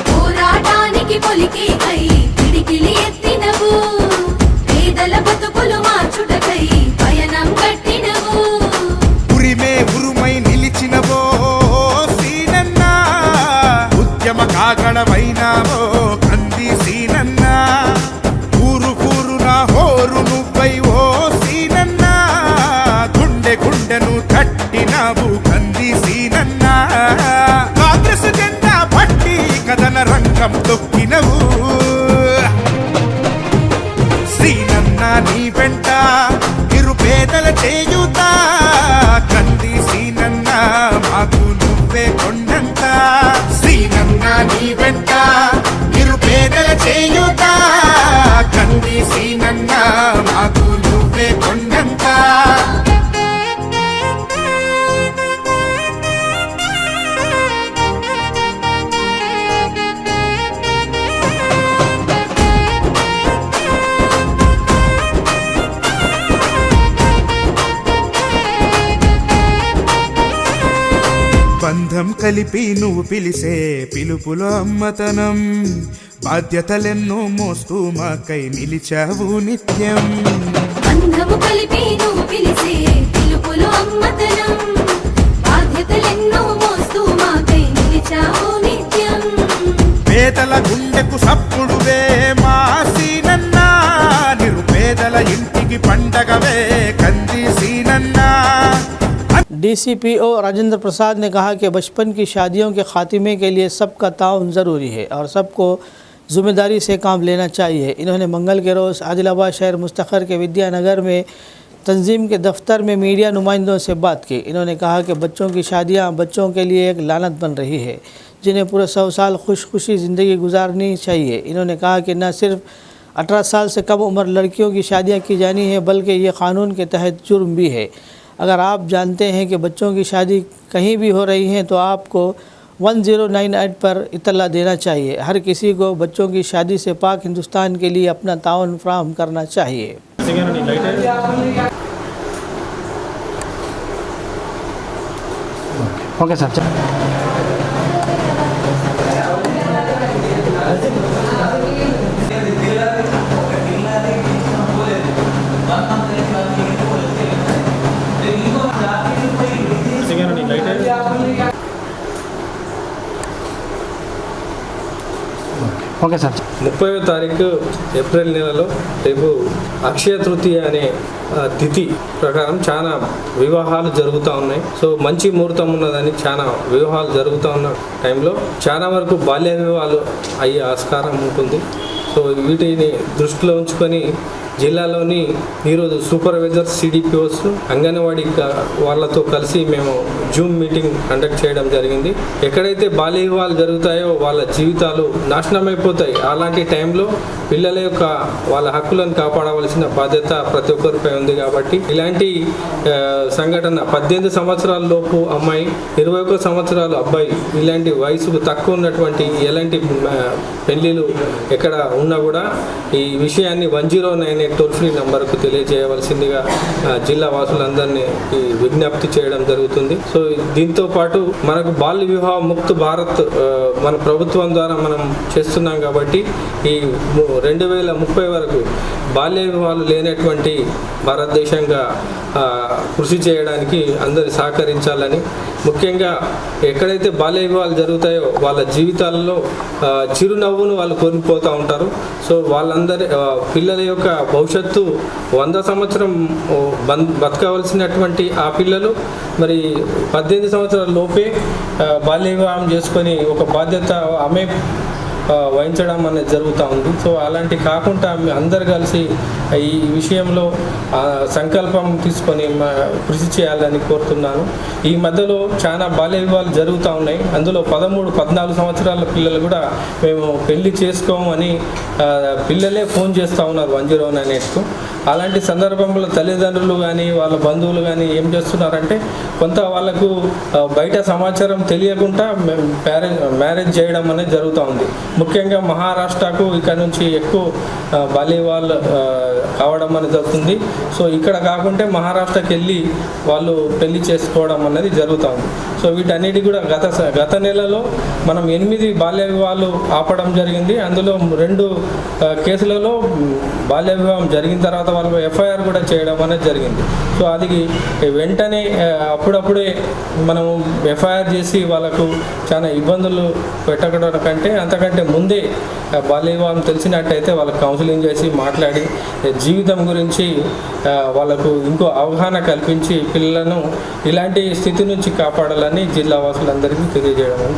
పోరాటానికి పొలికే కై పిడికిలి ఎత్తినవు, పేదల బ్రతుకులు మార్చుటకై నిరుపేదల చేయూత కంది సీనన్న మాకు నువ్వే కొండంత సీనన్న నీ వెంట నిరుపేదల చేయూత కంది సీనన్న మాకు నువ్వే కొండంత బంధం కలిపి నువ్వు పిలిసే పిలుపులో అమ్మతనం బాధ్యతలెన్నో మోస్తూ మాకై నిలిచావు నిత్యం బంధము కలిపి నువ్వు పిలిసే పిలుపులో అమ్మతనం బాధ్యతలెన్నో మోస్తూ మాకై నిలిచావు నిత్యం పేదల గుండెకు సప్పుడువే మా సీనన్నా నిరుపేదల ఇంటికి పండగవే కంది సీనన్నా। DCPO राजेंद्र प्रसाद ने कहा कि बचपन की शादियों के खात्मे के लिए सबका ताउन ज़रूरी है और सबको ज़िम्मेदारी से काम लेना चाहिए। इन्होंने मंगल के रोज़ आदिलाबाद शहर मुस्तखर के विद्यानगर में तंजीम के दफ्तर में मीडिया नुमाइंदों से बात की। इन्होंने कहा कि बच्चों की शादियां बच्चों के लिए एक लानत बन रही है जिन्हें पूरे 100 साल खुशी ज़िंदगी गुजारनी चाहिए। इन्होंने कहा कि न सिर्फ 18 साल से कम उम्र लड़कियों की शादियाँ की जानी है बल्कि ये क़ानून के तहत जुर्म भी है। अगर आप जानते हैं कि बच्चों की शादी कहीं भी हो रही है तो आपको 1098 पर इत्तला देना चाहिए। हर किसी को बच्चों की शादी से पाक हिंदुस्तान के लिए अपना ताउन फराहम करना चाहिए। Okay sir. Okay sir. 30వ తారీఖు ఏప్రిల్ నెలలో రేపు అక్షయ తృతీయ అనే తిథి ప్రకారం చాలా వివాహాలు జరుగుతూ ఉన్నాయి। సో మంచి ముహూర్తం ఉన్నదని చాలా వివాహాలు జరుగుతూ ఉన్న టైంలో చాలా వరకు బాల్య వివాహాలు అయ్యే ఆస్కారం ఉంటుంది। సో వీటిని దృష్టిలో ఉంచుకొని జిల్లాలోని ఈరోజు సూపర్వైజర్స్ సిడిపిఓస్ అంగన్వాడీ వాళ్ళతో కలిసి మేము జూమ్ మీటింగ్ కండక్ట్ చేయడం జరిగింది। ఎక్కడైతే బాల్య వివాహాలు జరుగుతాయో వాళ్ళ జీవితాలు నాశనం అయిపోతాయి। అలాంటి టైంలో పిల్లల యొక్క వాళ్ళ హక్కులను కాపాడవలసిన బాధ్యత ప్రతి ఒక్కరిపై ఉంది కాబట్టి ఇలాంటి సంఘటన 18 సంవత్సరాల లోపు అమ్మాయి 21 సంవత్సరాలు అబ్బాయి ఇలాంటి వయసుకు తక్కువ ఉన్నటువంటి ఎలాంటి పెళ్లిలు ఎక్కడ ఉన్నా కూడా ఈ విషయాన్ని 109 టోల్ ఫ్రీ నంబర్కు తెలియజేయవలసిందిగా జిల్లా వాసులందరినీ విజ్ఞప్తి చేయడం జరుగుతుంది। సో దీంతో పాటు మనకు బాల్య వివాహ ముక్త భారత్ మన ప్రభుత్వం ద్వారా మనం చేస్తున్నాం కాబట్టి ఈ 2030 వరకు బాల్య వివాహాలు లేనటువంటి భారతదేశంగా కృషి చేయడానికి అందరు సహకరించాలని, ముఖ్యంగా ఎక్కడైతే బాల్య వివాహాలు జరుగుతాయో వాళ్ళ జీవితాలలో చిరునవ్వును వాళ్ళు కోల్పోతూ ఉంటారు। సో వాళ్ళందరి పిల్లల యొక్క భవిష్యత్తు 100 సంవత్సరం బతకవలసినటువంటి ఆ పిల్లలు మరి 18 సంవత్సరాల లోపే బాల్య వివాహం చేసుకొని ఒక బాధ్యత ఆమె వహించడం అనేది జరుగుతూ ఉంది। సో అలాంటి కాకుండా అందరు కలిసి ఈ విషయంలో సంకల్పం తీసుకొని కృషి చేయాలని కోరుతున్నాను। ఈ మధ్యలో చాలా బాల్య వివాహాలు జరుగుతూ ఉన్నాయి। అందులో 13-14 సంవత్సరాల పిల్లలు కూడా మేము పెళ్లి చేసుకోమని పిల్లలే ఫోన్ చేస్తూ ఉన్నారు 109కు। అలాంటి సందర్భంలో తల్లిదండ్రులు కానీ వాళ్ళ బంధువులు కానీ ఏం చేస్తున్నారంటే కొంత వాళ్ళకు బయట సమాచారం తెలియకుండా మ్యారేజ్ చేయడం అనేది జరుగుతూ ఉంది। ముఖ్యంగా మహారాష్ట్రకు ఇక్కడ నుంచి ఎక్కువ బాల్య వివాహాలు కావడం అనేది జరుగుతుంది। సో ఇక్కడ కాకుంటే మహారాష్ట్రకి వెళ్ళి వాళ్ళు పెళ్లి చేసుకోవడం అనేది జరుగుతూ ఉంది। సో వీటన్నిటి కూడా గత నెలలో మనం 8 బాల్య వివాహాలు ఆపడం జరిగింది। అందులో 2 కేసులలో బాల్య వివాహం జరిగిన తర్వాత వాళ్ళు ఎఫ్ఐఆర్ కూడా చేయడం అనేది జరిగింది। సో అది వెంటనే అప్పుడప్పుడే మనం ఎఫ్ఐఆర్ చేసి వాళ్ళకు చాలా ఇబ్బందులు పెట్టడం కంటే అంతకంటే ముందే బాల్య వివాహం తెలిసినట్టయితే వాళ్ళకి కౌన్సిలింగ్ చేసి మాట్లాడి జీవితం గురించి వాళ్ళకు ఇంకో అవగాహన కల్పించి పిల్లలను ఇలాంటి స్థితి నుంచి కాపాడాలని జిల్లా వాసులందరికీ తెలియజేయడం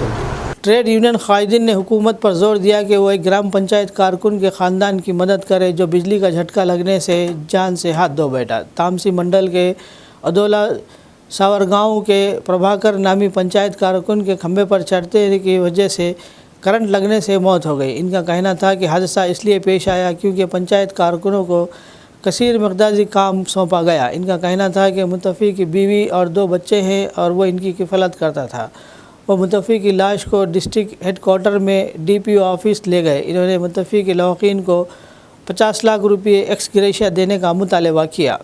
ट्रेड यूनियन कायदीन ने हुकूमत पर जोर दिया कि वो एक ग्राम पंचायत कारकुन के ख़ानदान की मदद करे जो बिजली का झटका लगने से जान से हाथ धो बैठा। तामसी मंडल के अदौला सावर गाँव के प्रभाकर नामी पंचायत कारकुन के खंभे पर चढ़ने की वजह से करंट लगने से मौत हो गई। इनका कहना था कि हादसा इसलिए पेश आया क्योंकि पंचायत कारकुनों को कसीर मकदारी काम सौंपा गया। इनका कहना था कि मुतफ़ी की बीवी और 2 बच्चे हैं और वो इनकी किफ़ालत करता था। वो मुतफ़ी की लाश को डिस्ट्रिक्ट हेडक्वार्टर में DPO ऑफिस ले गए। इन्होंने मुतफ़ी के लौकीन को 50 लाख रुपये एक्स ग्रेशिया देने का मुतालबा किया।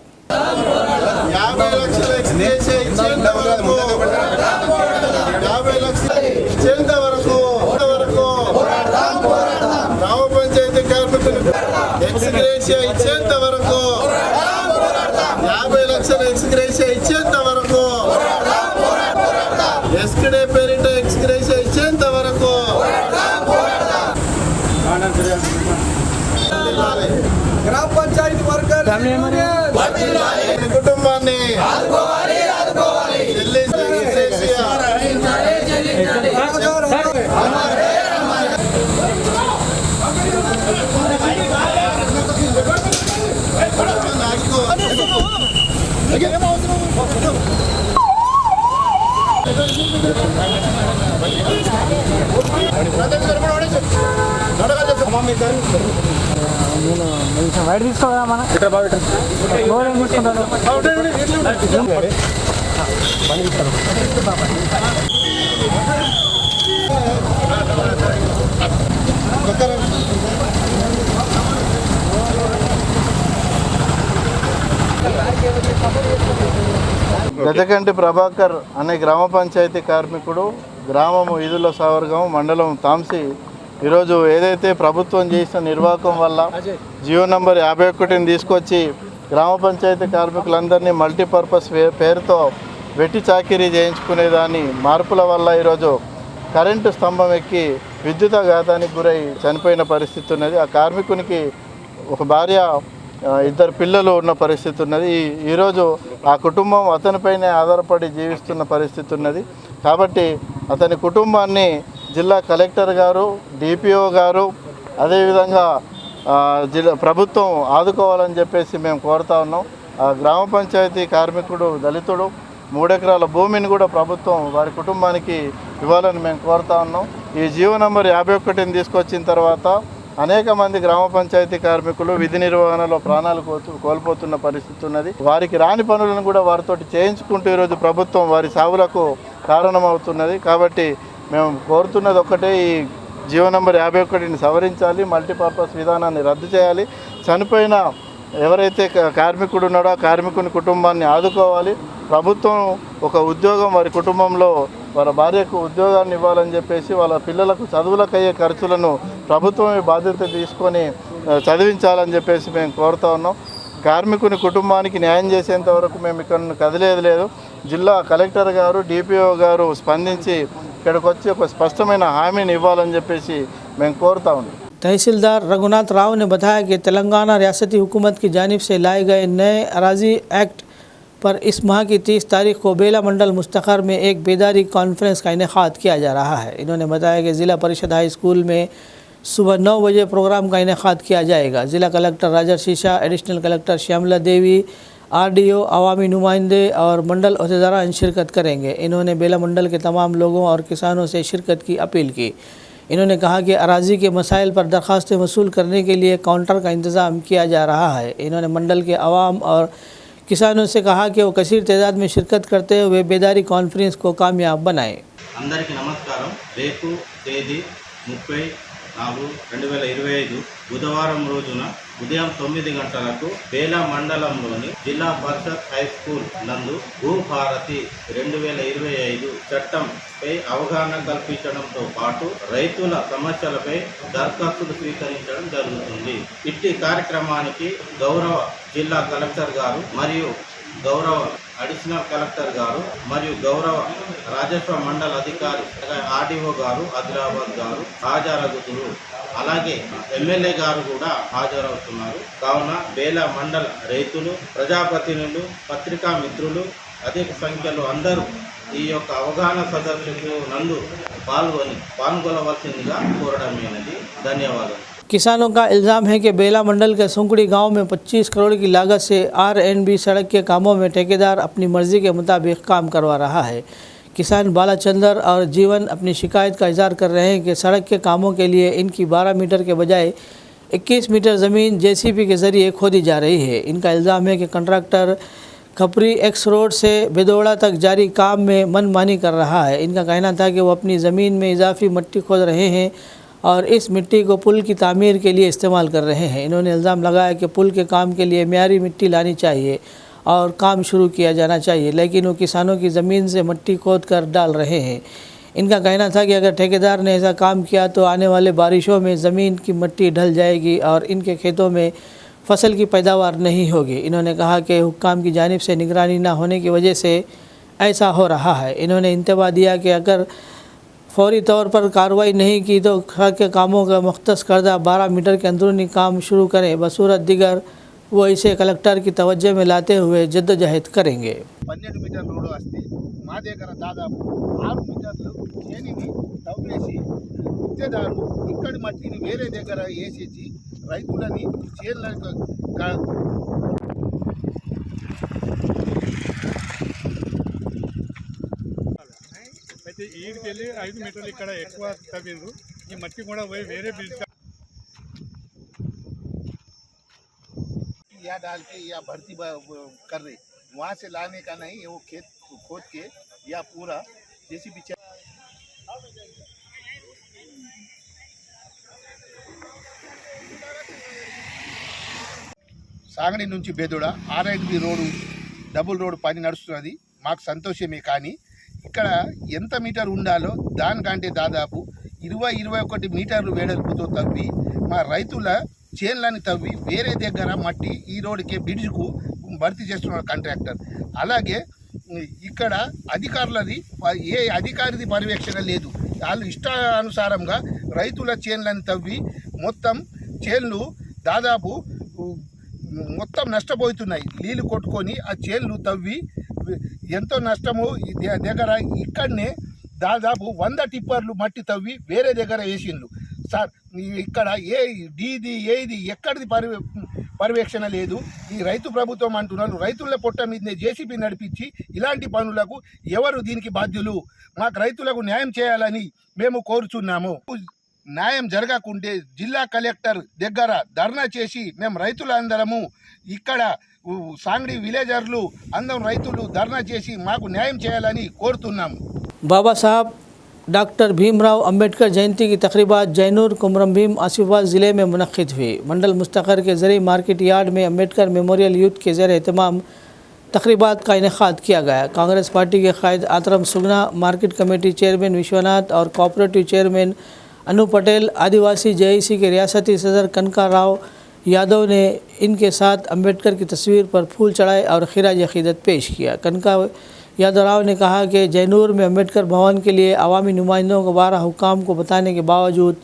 గ్రామ పంచాయతీ వర్కర్ కుటుంబాన్ని వైట్ తీసుకోదా మన ఇక్కడ బాగా గజకంటి ప్రభాకర్ అనే గ్రామ పంచాయతీ కార్మికుడు, గ్రామము ఈదుల సావర్గం, మండలం తాంసి. ఈరోజు ఏదైతే ప్రభుత్వం చేసిన నిర్వాహకం వల్ల జియో నంబర్ 51ని తీసుకొచ్చి గ్రామ పంచాయతీ కార్మికులందరినీ మల్టీపర్పస్ పేరుతో వెట్టి చాకిరీ చేయించుకునేదాన్ని మార్పుల వల్ల ఈరోజు కరెంటు స్తంభం ఎక్కి విద్యుతాఘాతానికి గురై చనిపోయిన పరిస్థితి ఉన్నది. ఆ కార్మికునికి ఒక భార్య, 2 పిల్లలు ఉన్న పరిస్థితి ఉన్నది. ఈరోజు ఆ కుటుంబం అతనిపైనే ఆధారపడి జీవిస్తున్న పరిస్థితి ఉన్నది. కాబట్టి అతని కుటుంబాన్ని జిల్లా కలెక్టర్ గారు, DPO గారు, అదేవిధంగా జిల్లా ప్రభుత్వం ఆదుకోవాలని చెప్పేసి మేము కోరుతా ఉన్నాం. ఆ గ్రామ పంచాయతీ కార్మికుడు దళితుడు, 3 ఎకరాల భూమిని కూడా ప్రభుత్వం వారి కుటుంబానికి ఇవ్వాలని మేము కోరుతా ఉన్నాం. ఈ జియో నంబర్ 51ని తీసుకొచ్చిన తర్వాత అనేక మంది గ్రామ పంచాయతీ కార్మికులు విధి నిర్వహణలో ప్రాణాలు కోల్పోతున్న పరిస్థితి ఉన్నది. వారికి రాని పనులను కూడా వారితో చేయించుకుంటూ ఈరోజు ప్రభుత్వం వారి సావులకు కారణమవుతున్నది. కాబట్టి మేము కోరుతున్నది ఒక్కటే, ఈ జియో నంబర్ 51ని సవరించాలి, మల్టీపర్పస్ విధానాన్ని రద్దు చేయాలి. చనిపోయిన ఎవరైతే కార్మికుడు ఉన్నాడో ఆ కార్మికుని కుటుంబాన్ని ఆదుకోవాలి. ప్రభుత్వం ఒక ఉద్యోగం వారి కుటుంబంలో వాళ్ళ భార్యకు ఉద్యోగాన్ని ఇవ్వాలని చెప్పేసి వాళ్ళ పిల్లలకు చదువులకు అయ్యే ఖర్చులను ప్రభుత్వమే బాధ్యత తీసుకొని చదివించాలని చెప్పేసి మేము కోరుతా ఉన్నాం. కార్మికుని కుటుంబానికి న్యాయం చేసేంత వరకు మేము ఇక్కడ కదిలేదు లేదు. జిల్లా కలెక్టర్ గారు, DPO గారు స్పందించి ఇక్కడికి వచ్చి ఒక స్పష్టమైన హామీని ఇవ్వాలని చెప్పేసి మేము కోరుతా ఉన్నాం. तहसीलदार रघुनाथ राव ने बताया कि तेलंगाना रियासती हुकूमत की जानिब से लाए गए नए अराजी एक्ट पर इस माह की 30 तारीख को बेला मंडल मुस्तखर में एक बेदारी कॉन्फ्रेंस का इनेकाद किया जा रहा है। इन्होंने बताया कि ज़िला परिषद हाई स्कूल में सुबह 9 बजे प्रोग्राम का इनेकाद किया जाएगा। ज़िला कलेक्टर राजा शीशा, एडिशनल कलेक्टर श्यामला देवी, RDO, अवामी नुमाइंदे और मंडल अहदेदारान शिरकत करेंगे। इन्होंने बेला मंडल के तमाम लोगों और किसानों से शिरकत की अपील की। इन्होंने कहा कि अराजी के मसाइल पर दरख्वास्तें वसूल करने के लिए काउंटर का इंतज़ाम किया जा रहा है। इन्होंने मंडल के अवाम और किसानों से कहा कि वो कसीर तादाद में शिरकत करते हुए बेदारी कॉन्फ्रेंस को कामयाब बनाएं। అందరికీ నమస్కారం. రేపు తేదీ 30/4/2025 బుధవారం రోజున ఉదయం 9 గంటలకు బేలా మండలంలోని జిల్లా పరిషత్ హై స్కూల్ నందు భూభారతి 2025 చట్టంపై అవగాహన కల్పించడంతో పాటు రైతుల సమస్యలపై దరఖాస్తులు స్వీకరించడం జరుగుతుంది. ఇట్టి కార్యక్రమానికి గౌరవ జిల్లా కలెక్టర్ గారు మరియు గౌరవ అడిషనల్ కలెక్టర్ గారు మరియు గౌరవ రాజస్వ మండల అధికారి RDO గారు ఆదిలాబాద్ గారు హాజరవుతున్నారు. అలాగే ఎమ్మెల్యే గారు కూడా హాజరవుతున్నారు. కావున బేలా మండల రైతులు, ప్రజాప్రతినిధులు, పత్రికా మిత్రులు అధిక సంఖ్యలో అందరూ ఈ యొక్క అవగాహన సదస్సుకు నందు పాల్గొనవలసిందిగా కోరడమైనది. ధన్యవాదాలు. किसानों का इल्ज़ाम है कि बेला मंडल के सुंकड़ी गांव में 25 करोड़ की लागत से R&B सड़क के कामों में ठेकेदार अपनी मर्जी के मुताबिक काम करवा रहा है। किसान बालाचंदर और जीवन अपनी शिकायत का इजहार कर रहे हैं कि सड़क के कामों के लिए इनकी 12 मीटर के बजाय 21 मीटर ज़मीन JCB के ज़रिए खोदी जा रही है। इनका इल्ज़ाम है कि कंट्रैक्टर खपरी एक्स रोड से बेदौड़ा तक जारी काम में मनमानी कर रहा है। इनका कहना था कि वो अपनी ज़मीन में इजाफी मिट्टी खोद रहे हैं और इस मिट्टी को पुल की तामीर के लिए इस्तेमाल कर रहे हैं। इन्होंने इल्ज़ाम लगाया कि पुल के काम के लिए मियारी मिट्टी लानी चाहिए और काम शुरू किया जाना चाहिए, लेकिन वो किसानों की ज़मीन से मिट्टी खोद कर डाल रहे हैं। इनका कहना था कि अगर ठेकेदार ने ऐसा काम किया तो आने वाले बारिशों में ज़मीन की मिट्टी ढल जाएगी और इनके खेतों में फसल की पैदावार नहीं होगी। इन्होंने कहा कि हुक्काम की जानिब से निगरानी न होने की वजह से ऐसा हो रहा है। इन्होंने इंतबा दिया कि अगर फौरी तौर पर कार्रवाई नहीं की तो सड़क के कामों का मुख्तस करदा 12 मीटर के अंदरूनी काम शुरू करें। बसूरत दिगर वो इसे कलेक्टर की तवज्जो में लाते हुए जद्दोजहद करेंगे। 12 మీటర్ రోడ్డు వస్తే మా దగ్గర దాదాపు 6 మీటర్లు చేనిని తవ్వేసి గుత్తేదారు ఇక్కడి మట్టిని వేరే దగ్గర వేసేసి రైతులని చేనులకు అయితే ఈడికి వెళ్ళి 5 మీటర్లు ఇక్కడ ఎక్కువ తవ్విండ్రు. ఈ మట్టి కూడా పోయి వేరే బిల్డ్ या डाल के या भर्ती कर रहे, वहाँ से लाने का नहीं, वो खेत खोद के या पूरा जैसी भी సాగడి నుంచి బేదోడ R&B రోడ్డు డబుల్ రోడ్ పని నడుస్తున్నది. మాకు సంతోషమే, కానీ ఇక్కడ ఎంత మీటర్ ఉండాలో దానికంటే దాదాపు 20-21 మీటర్లు వెడల్పుతో తవ్వి మా రైతుల చేన్లని తవ్వి వేరే దగ్గర మట్టి ఈ రోడ్డుకే బ్రిడ్జ్కు భర్తీ చేస్తున్నాడు కాంట్రాక్టర్. అలాగే ఇక్కడ అధికారులది ఏ అధికారిది పర్యవేక్షణ లేదు. వాళ్ళు ఇష్టానుసారంగా రైతుల చేన్లని తవ్వి మొత్తం చేన్లు దాదాపు మొత్తం నష్టపోతున్నాయి. నీళ్ళు కొట్టుకొని ఆ చేన్లు తవ్వి ఎంతో నష్టము దగ్గర ఇక్కడనే దాదాపు 100 టిప్పర్లు మట్టి తవ్వి వేరే దగ్గర వేసిండ్రు. సార్ ఇక్కడ ఏది ఎక్కడిది పర్యవేక్షణ లేదు. ఈ రైతు ప్రభుత్వం అంటున్నారు. రైతుల పొట్ట మీదనే JCB నడిపించి ఇలాంటి పనులకు ఎవరు దీనికి బాధ్యులు? మాకు రైతులకు న్యాయం చేయాలని మేము కోరుచున్నాము. న్యాయం జరగకుంటే జిల్లా కలెక్టర్ దగ్గర ధర్నా చేసి మేము రైతులందరము ఇక్కడ సాంగ్డి విలేజర్లు అందరం రైతులు ధర్నా చేసి మాకు న్యాయం చేయాలని కోరుతున్నాము. बाबा साहब डॉक्टर भीमराव अंबेडकर जयंती की तकरीबात जैनूर कुमरम भीम आसिफाबाद ज़िले में मुनक़्क़िद हुई। मंडल मुस्तक़र के ज़रिए मार्केट यार्ड में अंबेडकर मेमोरियल यूथ के ज़रिए एहतमाम तकरीबात का इनेकाद किया गया। कांग्रेस पार्टी के कायद आतरम सुगना, मार्केट कमेटी चेयरमैन विश्वनाथ और कोऑपरेटिव चेयरमैन अनु पटेल, आदिवासी JIC के रियासती सदर कनका राव यादव ने इनके साथ अंबेडकर की तस्वीर पर फूल चढ़ाए और खिराज अक़ीदत पेश किया। कनका यादव राव ने कहा कि जैनूर में अंबेडकर भवन के लिए अवामी नुमाइंदों को 12 हुक्काम को बताने के बावजूद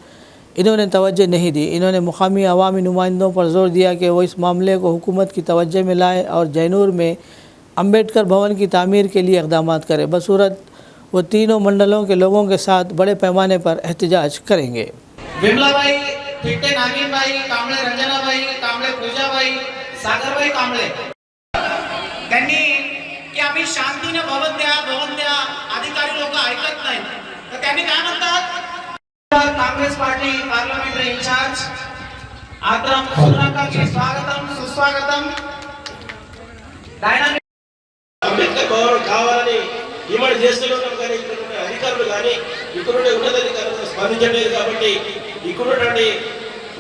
इन्होंने तवज्जो नहीं दी। इन्होंने मुकामी अवामी नुमाइंदों पर जोर दिया कि वो इस मामले को हुकूमत की तवज्जो में लाएँ और जैनूर में अंबेडकर भवन की तामीर के लिए इक़दाम करें। बसूरत वो तीनों मंडलों के लोगों के साथ बड़े पैमाने पर एहतजाज करेंगे। विमलाबाई, फिट्टे नागिनबाई, कांबळे रंजनाबाई, कांबळे पूजाबाई, सागरबाई कांबळे त्यांनी की आम्ही शांतीने भवन द्या अधिकारी लोक ऐकत नाहीत, तर त्यांनी काय म्हणतात, Congress party parliamentary incharge Atram Sudhakar ji स्वागतम सुस्वागतम. డైనమిక్ అంబేద్కర్ భవన్ కావాలని డిమాండ్ చేస్తున్నాం, కానీ ఇక్కడ అధికారులు కానీ ఇక్కడ ఉన్నతాధికారులు స్పందించలేదు. కాబట్టి ఇక్కడ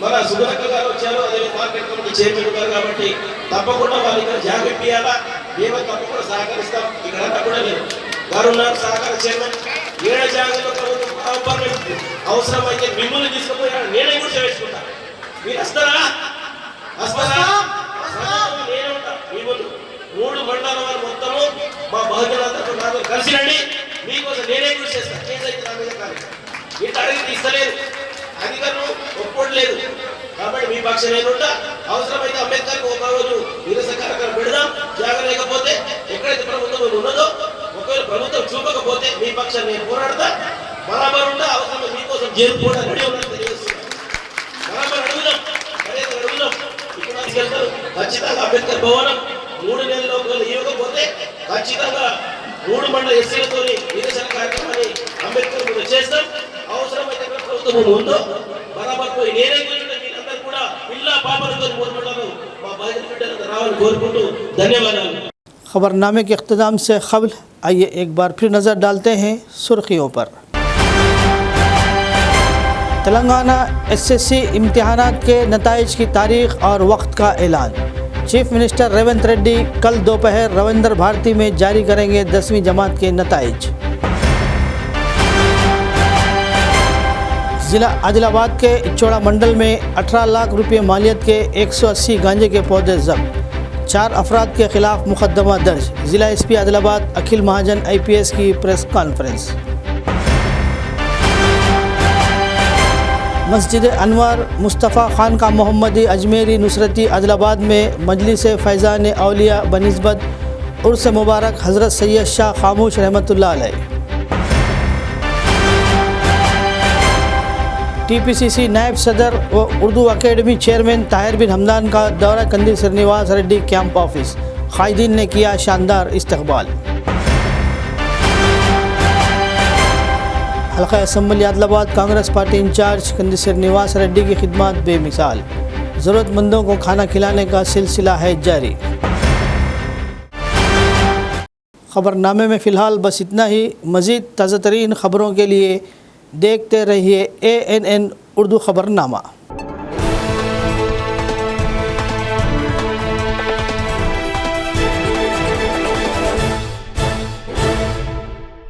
మన సుధాకర్ గారు వచ్చారు, అదే మార్కెట్ కమిటీ చైర్మన్ గారు, కాబట్టి తప్పకుండా వాళ్ళు ఇక్కడ జాగ్రత్త ఇవ్వాలా. మేము తప్పకుండా సహకరిస్తాం. ఇక్కడ కూడా లేదు గారు ఉన్నారు సహకార చైర్మన్. 7 జాగాలో ప్రభుత్వం అవసరమైతే మిమ్మల్ని తీసుకుపోయి నేనే కూడా చేయించుకుంటా. మీరు వస్తారా? నేనే ఉంటా. మీ ముందు 3 మండలాల వారు మొత్తము మా బహుజనులందరూ నాతో కలిసి రండి. మీకోసం నేనే కృషి చేస్తాను. కేసు అయితే నా మీద కాదు. ఇంత అడిగి ఇస్తలేదు, అధికారులు ఒప్పుకోవట్లేదు. కాబట్టి మీ పక్షం ఏముంటా, అవసరమైతే అంబేద్కర్ ఒక రోజు నిరసన కార్యక్రమం పెడదాం. జాగ్రత్త లేకపోతే ఎక్కడైతే ప్రభుత్వం ఉన్నదో, ఒకవేళ ప్రభుత్వం చూపకపోతే పక్షాన్ని నేను పోరాడతా. బరాబర్ ఉంటే అవసరం మీకోసం జైలు కూడా రెడీ ఉన్నట్టు తెలియజేస్తున్నాను. బరాబర్ అడుగుదాం, మర్యాద అడుగుదాం. ఇక్కడ తీసుకెళ్తారు ఖచ్చితంగా అంబేద్కర్ భవనం 3 నెలల్లో ఇవ్వకపోతే ఖచ్చితంగా 3 మండల ఎస్సీలతో నిరసన కార్యక్రమాన్ని అంబేద్కర్ కూడా చేస్తాం. అవసరమైతే ప్రభుత్వం ముందు బరాబర్ పోయి నేనే మీరందరూ కూడా పిల్ల పాపలతో 3 మండలం మా బాధ్యత బిడ్డలంతా రావాలని కోరుకుంటూ ధన్యవాదాలు. खबरनामे के इख्तिताम से क़ब्ल आइए एक बार फिर नज़र डालते हैं सुर्खियों पर। तेलंगाना एसएससी इम्तिहानात के नताइज की तारीख और वक्त का ऐलान। चीफ मिनिस्टर रेवंत रेड्डी कल दोपहर रविंद्र भारती में जारी करेंगे 10वीं जमात के नताइज। ज़िला आदिलाबाद के इचोड़ा मंडल में 18 लाख रुपये मालियत के 180 गांजे के पौधे जब्त। 4 अफराद के खिलाफ मुकदमा दर्ज। ज़िला एसपी आदिलाबाद अखिल महाजन IPS की प्रेस कॉन्फ्रेंस। मस्जिद अनवर मुस्तफ़ा खान का मोहम्मदी अजमेरी नुसरती आदिलाबाद में मजलिस फ़ैज़ान औलिया बनिस्बत उर्स मुबारक हज़रत सैयद शाह खामोश रहमतुल्लाह अलैह। TPCC नायब सदर व उर्दू अकेडमी चेयरमैन ताहिर बिन हमदान का दौरा कंदी श्रीनिवास रेड्डी कैंप ऑफिस। कायदीन ने किया शानदार इस्तकबाल। हल्का assembly Adilabad Congress party incharge Kandi Srinivas Reddy की खिदमत बेमिसाल। ज़रूरतमंदों को खाना खिलाने का सिलसिला है जारी। खबरनामे में फ़िलहाल बस इतना ही। मज़ीद ताज़ा तरीन खबरों के लिए देखते रहिए ANN उर्दू खबरनामा।